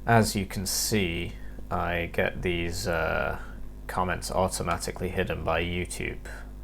As you can see, I get these comments automatically hidden by YouTube,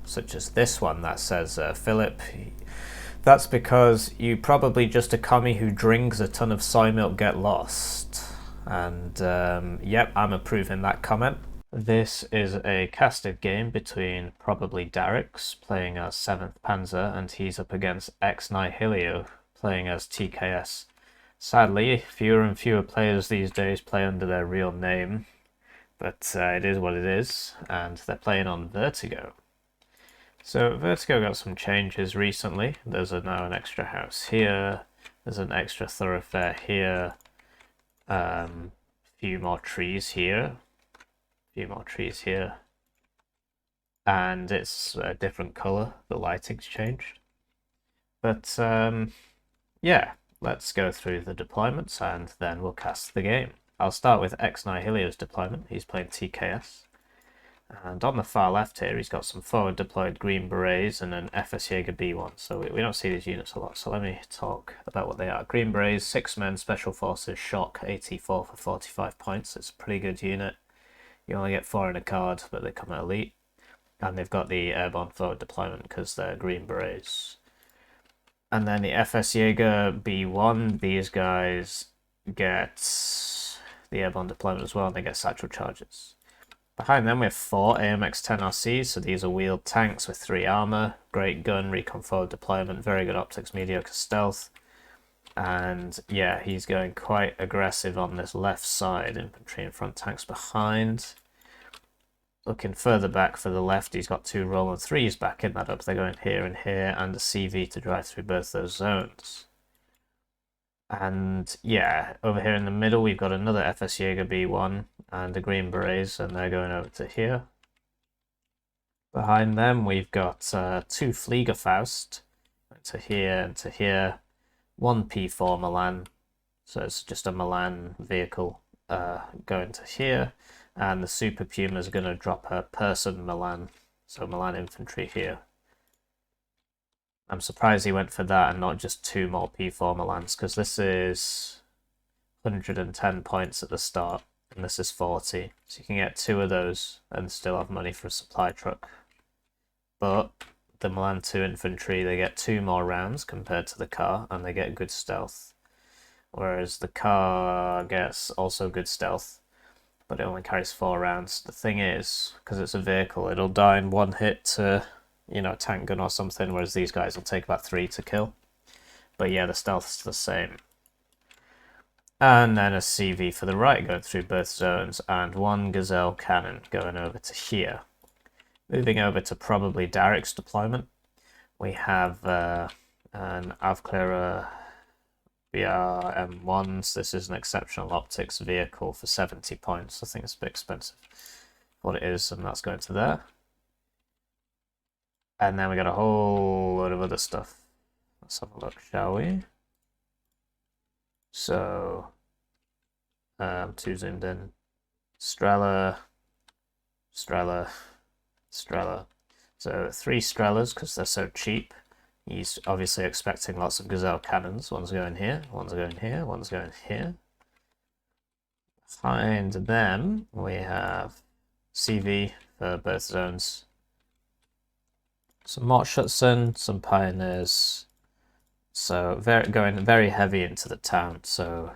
such as this one that says, Philip, that's because you probably just a commie who drinks a ton of soy milk get lost. And yep, I'm approving that comment. This is a casted game between ProbablyDarricks playing as 7th Panzer, and he's up against X-Nihilio playing as TKS. Sadly, fewer and fewer players these days play under their real name, but it is what it is, and they're playing on Vertigo. So Vertigo got some changes recently. There's now an extra house here, there's an extra thoroughfare here, few more trees here, and it's a different color. The lighting's changed. But yeah, let's go through the deployments and then we'll cast the game. I'll start with X-Nihilio's deployment. He's playing TKS. And on the far left here, he's got some forward deployed Green Berets and an FS Jaeger B1. So we don't see these units a lot. So let me talk about what they are. Green Berets, 6 men, Special Forces, Shock, AT4 for 45 points. It's a pretty good unit. You only get 4 in a card, but they come at elite. And they've got the airborne forward deployment because they're Green Berets. And then the FS Jaeger B1, these guys get the airborne deployment as well, and they get satchel charges. Behind them we have 4 AMX-10 RCs, so these are wheeled tanks with 3 armor, great gun, recon forward deployment, very good optics, mediocre stealth. And yeah, he's going quite aggressive on this left side, infantry and front tanks behind. Looking further back for the left, he's got 2 Roland 3s backing that up. They're going here and here, and a CV to drive through both those zones. And yeah, over here in the middle, we've got another FS Jaeger B1 and the Green Berets, and they're going over to here. Behind them, we've got 2 Fliegerfaust to here and to here. 1 P4 Milan, so it's just a Milan vehicle going to here. And the Super Puma is going to drop a person Milan, so Milan infantry here. I'm surprised he went for that and not just 2 more P4 Milans, because this is 110 points at the start, and this is 40. So you can get 2 of those and still have money for a supply truck. But the Milan 2 infantry, they get 2 more rounds compared to the car, and they get good stealth. Whereas the car gets also good stealth, but it only carries 4 rounds. The thing is, because it's a vehicle, it'll die in 1 hit to, you know, tank gun or something, whereas these guys will take about 3 to kill. But yeah, the stealth's the same. And then a CV for the right going through both zones, and 1 Gazelle cannon going over to here. Moving over to ProbablyDarrick's deployment, we have an Avklärer BRM1s. This is an exceptional optics vehicle for 70 points. I think it's a bit expensive for what it is, and that's going to there. And then we got a whole load of other stuff. Let's have a look, shall we? So, 2 zoomed in. Strela. So 3 Strelas because they're so cheap. He's obviously expecting lots of Gazelle cannons. One's going here, one's going here, one's going here. Behind them, we have CV for both zones. Some Motschützen, some Pioneers. So going very heavy into the town. So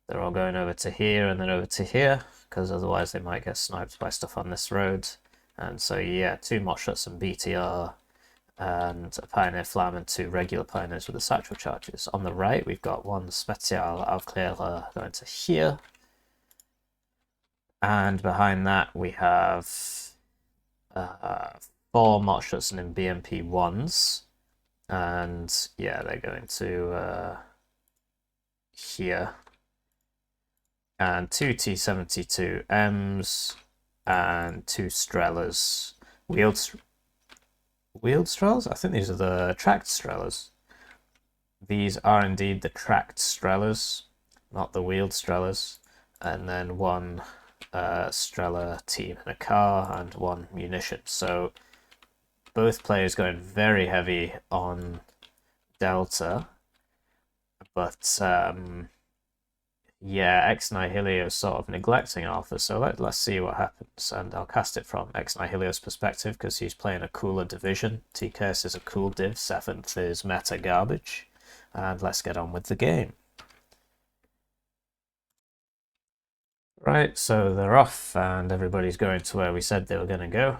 they're all going over to here and then over to here, because otherwise they might get sniped by stuff on this road. And so yeah, 2 Motschützen BTR, and a Pioneer Flam and 2 regular Pioneers with the satchel charges. On the right, we've got 1 Spezialaufklärer going to here. And behind that, we have 4 Motschützen in BMP 1s. And yeah, they're going to here. And 2 T-72Ms and 2 Strelas. Wheeled Strelas? I think these are the tracked Strelas. These are indeed the tracked Strelas, not the wheeled Strelas. And then 1 Strela team in a car and 1 munition. So both players going very heavy on Delta, but yeah, X-Nihilio is sort of neglecting Alpha, so let's see what happens. And I'll cast it from X-Nihilio's perspective because he's playing a cooler division. TKS is a cool div, 7th is meta garbage. And let's get on with the game. Right, so they're off and everybody's going to where we said they were going to go.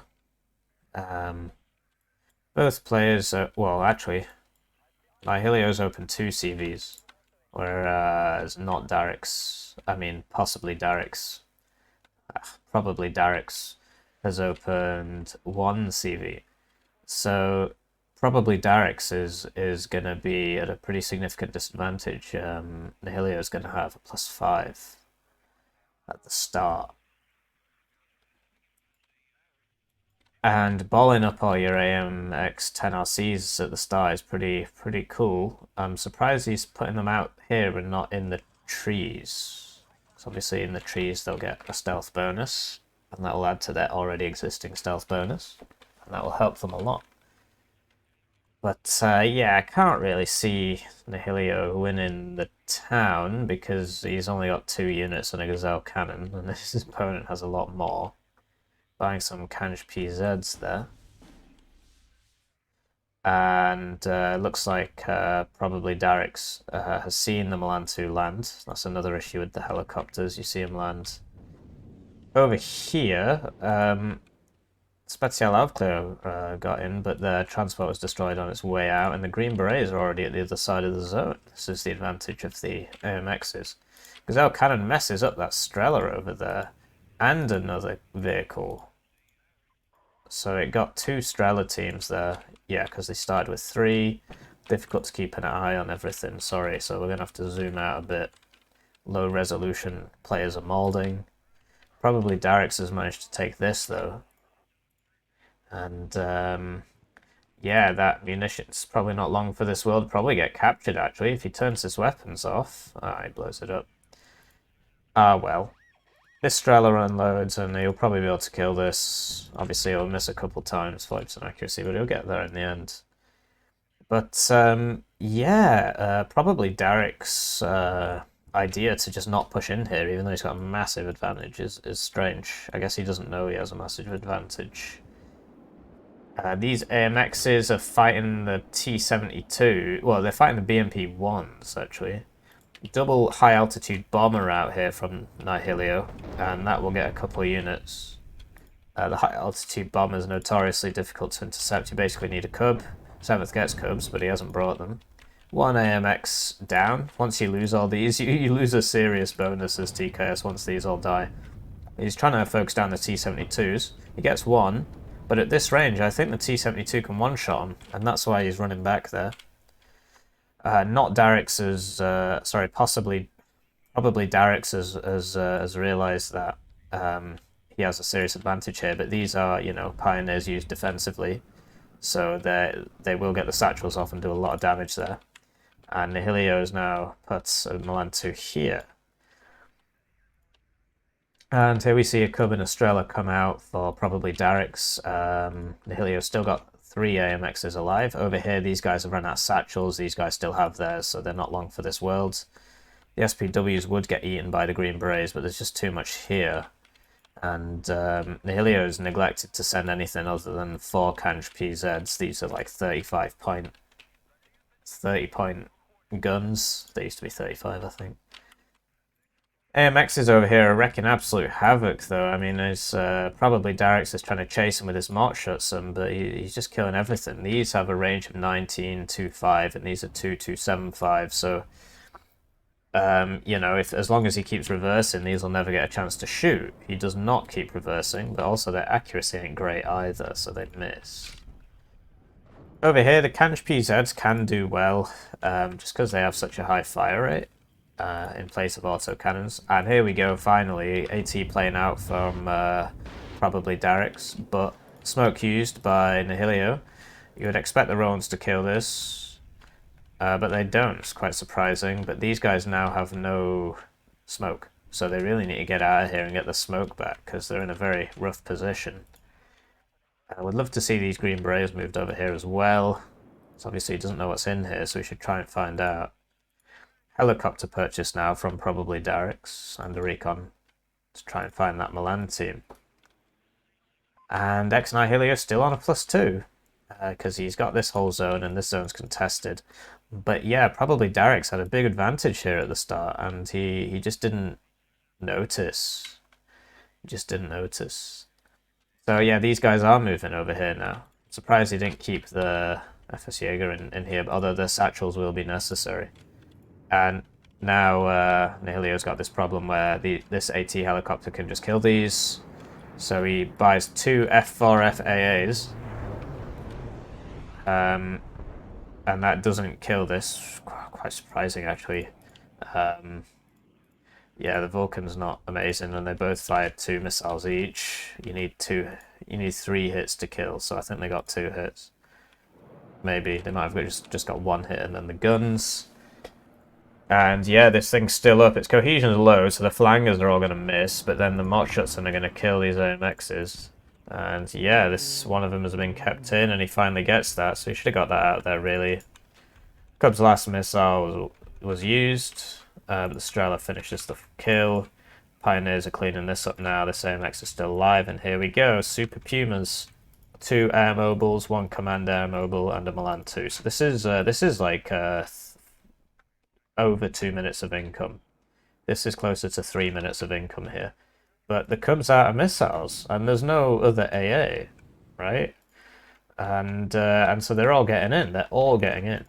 Both players, well, actually, Nihilio's opened 2 CVs, whereas not Darricks, I mean, possibly Darricks, ProbablyDarricks has opened 1 CV. So ProbablyDarricks is going to be at a pretty significant disadvantage. Nihilio is going to have a +5 at the start. And balling up all your AMX 10RCs at the start is pretty cool. I'm surprised he's putting them out here and not in the trees. Because obviously in the trees they'll get a stealth bonus, and that'll add to their already existing stealth bonus, and that will help them a lot. But yeah, I can't really see Nihilio winning the town because he's only got 2 units and a gazelle cannon, and his opponent has a lot more. Buying some Kanj PZs there. And looks like ProbablyDarricks has seen the Milan 2 land. That's another issue with the helicopters. You see him land over here. Specialavclear got in, but their transport was destroyed on its way out, and the Green Berets are already at the other side of the zone. This is the advantage of the AMXs. Gazelle Cannon messes up that Strela over there, and another vehicle. So it got 2 Strela teams there. Yeah, because they started with 3. Difficult to keep an eye on everything, sorry, so we're going to have to zoom out a bit. Low resolution players are moulding. ProbablyDarricks has managed to take this, though. And, yeah, that munition's probably not long for this world. Probably get captured, actually, if he turns his weapons off. Ah, he blows it up. Ah, well. This Strela unloads, and he'll probably be able to kill this. Obviously, he'll miss a couple times, 40% accuracy, but he'll get there in the end. But, yeah, ProbablyDarricks' idea to just not push in here, even though he's got a massive advantage, is strange. I guess he doesn't know he has a massive advantage. These AMXs are fighting the T-72. Well, they're fighting the BMP-1s, actually. Double high-altitude bomber out here from Nihilio, and that will get a couple of units. The high-altitude bomber is notoriously difficult to intercept. You basically need a cub. 7th gets cubs, but he hasn't brought them. 1 AMX down. Once you lose all these, you lose a serious bonus as TKS once these all die. He's trying to focus down the T-72s. He gets 1, but at this range, I think the T-72 can one-shot him, and that's why he's running back there. Not Darricks possibly, ProbablyDarricks has realised that he has a serious advantage here, but these are, you know, pioneers used defensively, so they will get the satchels off and do a lot of damage there. And Nihilio has now put Milan 2 here. And here we see a cub and a Strela come out for ProbablyDarricks. Nihilio's still got 3 AMXs alive. Over here, these guys have run out of satchels. These guys still have theirs, so they're not long for this world. The SPWs would get eaten by the Green Berets, but there's just too much here. And Nihilio's neglected to send anything other than 4 Kanj PZs. These are like 30 point guns. They used to be 35, I think. AMXs over here are wrecking absolute havoc, though. I mean, ProbablyDarricks is trying to chase him with his Mach Schutzen, but he's just killing everything. These have a range of 19.25, and these are 2.275, so, you know, as long as he keeps reversing, these will never get a chance to shoot. He does not keep reversing, but also their accuracy ain't great either, so they miss. Over here, the Kanj PZs can do well, just because they have such a high fire rate. In place of autocannons. And here we go, finally, AT playing out from ProbablyDarricks, but smoke used by Nihilio. You would expect the Roans to kill this, but they don't. It's quite surprising, but these guys now have no smoke, so they really need to get out of here and get the smoke back, because they're in a very rough position. I would love to see these Green Berets moved over here as well. So obviously he doesn't know what's in here, so we should try and find out. helicopter purchase now from ProbablyDarricks and a recon to try and find that Milan team. And X-Nihilio still on a +2 because he's got this whole zone and this zone's contested. But yeah, ProbablyDarricks had a big advantage here at the start and he just didn't notice. He just didn't notice. So yeah, these guys are moving over here now. I'm surprised he didn't keep the FS Jaeger in here, although the satchels will be necessary. And now Nihilio's got this problem where this AT helicopter can just kill these. So he buys 2 F4 FAAs. And that doesn't kill this. Quite surprising, actually. Yeah, the Vulcan's not amazing, and they both fired 2 missiles each. You need 3 hits to kill, so I think they got 2 hits. Maybe they might have just got 1 hit, and then the guns. And yeah, this thing's still up. Its cohesion's low, so the flangers are all going to miss, but then the Motschutzen are going to kill these AMXs. And yeah, one of them has been kept in, and he finally gets that, so he should have got that out there, really. Cub's last missile was used, but the Strela finishes the kill. Pioneers are cleaning this up now. This AMX is still alive, and here we go. Super Pumas. 2 air mobiles, 1 command air mobile, and a Milan 2. So this is like over 2 minutes of income. This is closer to 3 minutes of income here. But the Cubs out of missiles, and there's no other AA, right? And so they're all getting in. They're all getting in.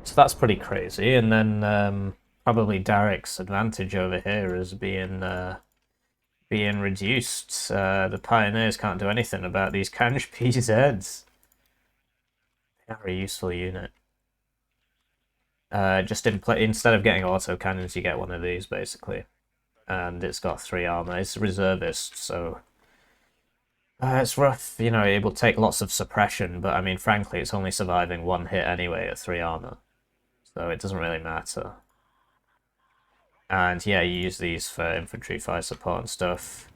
So that's pretty crazy. And then ProbablyDarrick's advantage over here is being reduced. The Pioneers can't do anything about these Kanj PZs. They are a useful unit. Just instead of getting auto cannons, you get one of these basically, and it's got 3 armor. It's reservist, so it's rough. You know, it will take lots of suppression, but I mean, frankly, it's only surviving 1 hit anyway at 3 armor, so it doesn't really matter. And yeah, you use these for infantry fire support and stuff.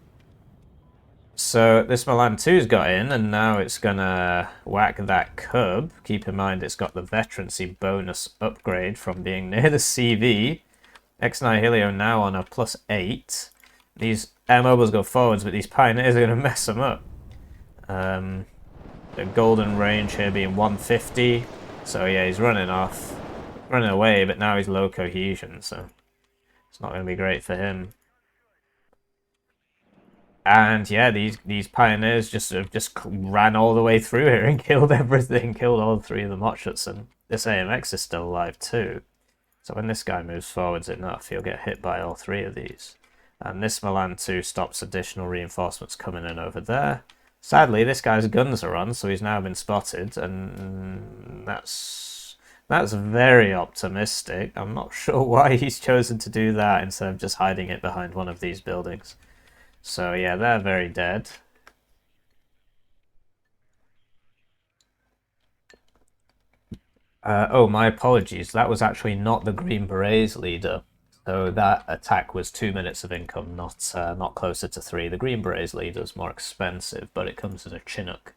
So this Milan 2's got in, and now it's gonna whack that Cub. Keep in mind it's got the veterancy bonus upgrade from being near the CV. X-Nihilio now on a +8. These air mobiles go forwards, but these Pioneers are gonna mess them up. The golden range here being 150. So yeah, he's running away, but now he's low cohesion, so it's not gonna be great for him. And yeah, these Pioneers just ran all the way through here and killed everything, killed all 3 of the Motschutzen. This AMX is still alive too. So when this guy moves forwards enough, he'll get hit by all 3 of these. And this Milan 2 stops additional reinforcements coming in over there. Sadly, this guy's guns are on, so he's now been spotted, and that's very optimistic. I'm not sure why he's chosen to do that instead of just hiding it behind one of these buildings. So yeah, they're very dead. Oh, my apologies. That was actually not the Green Berets leader. So that attack was 2 minutes of income, not closer to 3. The Green Berets leader is more expensive, but it comes as a Chinook,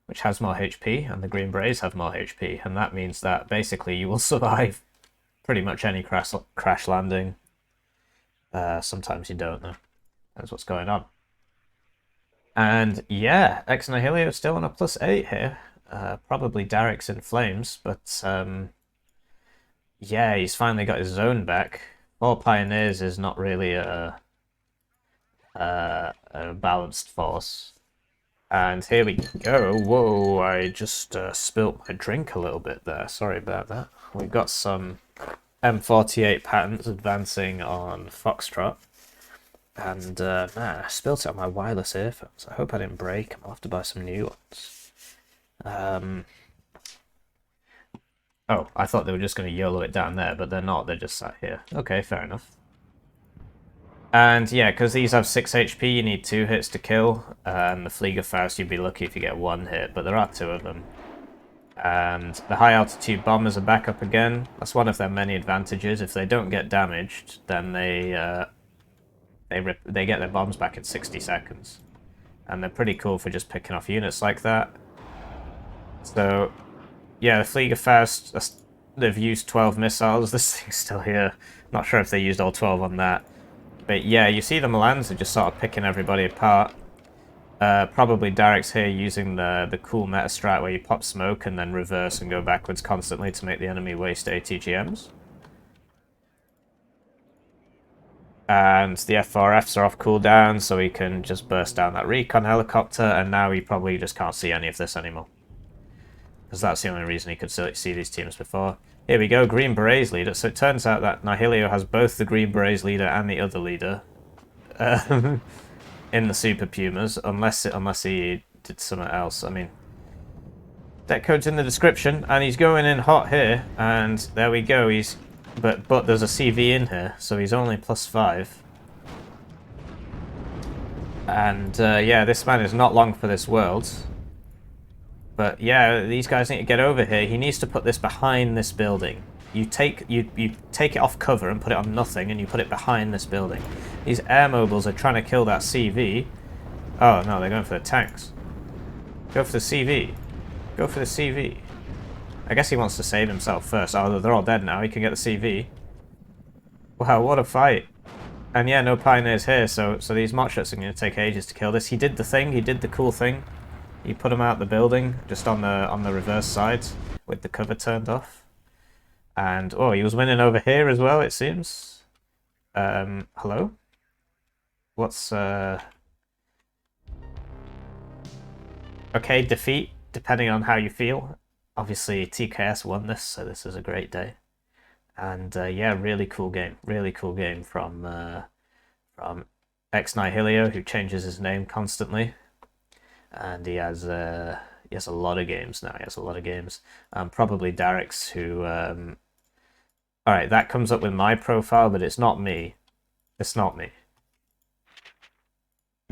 which has more HP, and the Green Berets have more HP, and that means that basically you will survive pretty much any crash landing. Sometimes you don't, though. That's what's going on. And yeah, X-Nihilio is still on a +8 here. ProbablyDarrick's in flames, but yeah, he's finally got his zone back. 4 Pioneers is not really a balanced force. And here we go. Whoa, I just spilt my drink a little bit there. Sorry about that. We've got some M48 patterns advancing on Foxtrot. And man, I spilt it on my wireless earphones. I hope I didn't break them. I'll have to buy some new ones. Oh, I thought they were just going to YOLO it down there, but they're not. They're just sat here. Okay, fair enough. And yeah, because these have 6 HP, you need 2 hits to kill. And the Fliegerfaust, you'd be lucky if you get 1 hit, but there are 2 of them. And the high altitude bombers are back up again. That's one of their many advantages. If they don't get damaged, then they get their bombs back in 60 seconds. And they're pretty cool for just picking off units like that. So, yeah, the Fliegerfaust, they've used 12 missiles. This thing's still here. Not sure if they used all 12 on that. But yeah, you see the Milans are just sort of picking everybody apart. ProbablyDarricks here using the cool meta strat where you pop smoke and then reverse and go backwards constantly to make the enemy waste ATGMs. And the F4Fs are off cooldown, so he can just burst down that recon helicopter, and now he probably just can't see any of this anymore. Because that's the only reason he could see these teams before. Here we go, Green Berets leader. So it turns out that Nihilio has both the Green Berets leader and the other leader in the Super Pumas, unless he did something else. I mean, that code's in the description, and he's going in hot here, and there we go. But there's a CV in here, so he's only +5. And yeah, this man is not long for this world. But yeah, these guys need to get over here. He needs to put this behind this building. You take it off cover and put it on nothing, and you put it behind this building. These air mobiles are trying to kill that CV. Oh no, they're going for the tanks. Go for the CV. Go for the CV. I guess he wants to save himself first. Oh, they're all dead now. He can get the CV. Wow, what a fight. And yeah, no pioneers here, so these mockshots are going to take ages to kill this. He did the thing. He did the cool thing. He put him out the building, just on the reverse side, with the cover turned off. And, oh, he was winning over here as well, it seems. Hello? What's, Okay, defeat, depending on how you feel. Obviously, TKS won this, so this is a great day. And, yeah, really cool game. Really cool game from X-Nihilio, who changes his name constantly. And he has a lot of games now. He has a lot of games. ProbablyDarricks, who alright, that comes up with my profile, but it's not me. It's not me.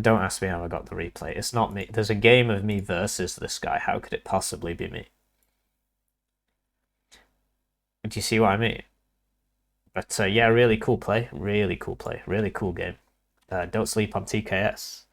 Don't ask me how I got the replay. It's not me. There's a game of me versus this guy. How could it possibly be me? Do you see what I mean? But yeah, really cool play. Really cool play. Really cool game. Don't sleep on TKS.